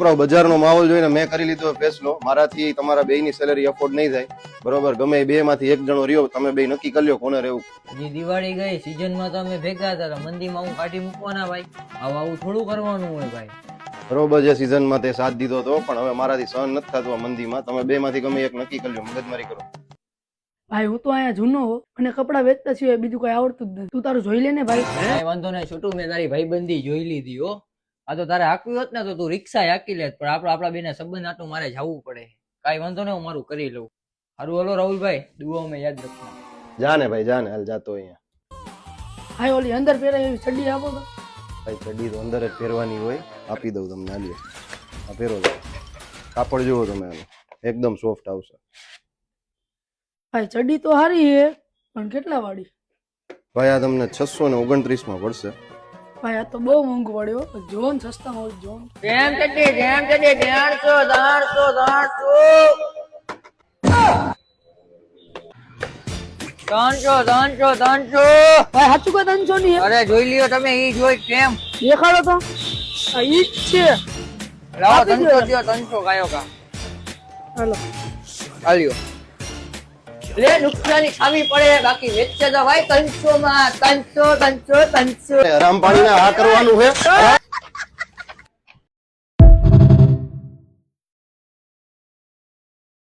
છોકરાઓ બજારનો માહોલ જોઈને મેં કરી લીધો ફેસલો. મારાથી તમારા બેયની સેલેરી અફોર્ડ નહીં થાય, બરોબર? ગમે એ બે માંથી એક જણો રહ્યો, તમે બે નક્કી કરી લ્યો કોને રહેવું. હજી દિવાળી ગઈ, સીઝનમાં તો અમે ભેગા હતા, મંદીમાં હું કાઢી મૂકવાના ભાઈ. આવું થોડું કરવાનું હોય ભાઈ. બરોબર છે, સિઝનમાં તે સાથ દીધો હતો, પણ હવે મારાથી સહન નથી થતું આ મંદીમાં. તમે બે માંથી ગમે એક નક્કી કરી લ્યો, મગજમારી કરો. ભાઈ હું તો અહીંયા જૂનો હો અને કપડા વેચતા છીએ, બીજું કઈ આવડતું જ નથી. તું તારું જોઈ લે ને ભાઈ. કઈ વાંધો નહીં છોટું, મેં તારી ભાઈબંધી જોઈ લીધી હો. આ તો તારે હાંકવી હોત ને તો તું રિક્ષા હાંકી લેત, પણ આપણા બેને સંબંધ આટલું મારે જવું પડે. કઈ વાંધો નહીં, હું મારું કરી લઉં. સારું હલો રાહુલભાઈ, દુઆઓ મેં યાદ રાખજો. જા ને ભાઈ, જા ને, હાલ જાતો અહીંયા. ભાઈ ઓલી અંદર પહેરાય એવી ચડ્ડી આપો તો. ભાઈ ચડી તો અંદર જ પહેરવાની હોય, આપી દઉં તમને. હાલ્યો, આ પહેરો છો. કાપડ જુઓ તમે આનું, એકદમ સોફ્ટ આવશે. ભાઈ ચડ્ડી તો સારી છે, પણ કેટલા વાળી? ભાઈ આ તમને 629 માં પડશે. ભાઈ આ તો બહુ મોંઘું પડ્યો. જોન સસ્તા હોય જોન. કેમ ચડી 300. ભાઈ સાચું કા 300 ની છે? અરે જોઈ લ્યો તમે, ઈ જોઈ કેમ દેખાડો તો. આ ઈ જ છે. લાવો આપી 300 દ્યો. દ્યો, 300 કાયો કા હાલો આલ્યો. લે નુકસાની ખાવી પડે, બાકી વેચશે તો ભાઈ 300 માં. 300. આરામ પાણીને આ કરવાનું છે.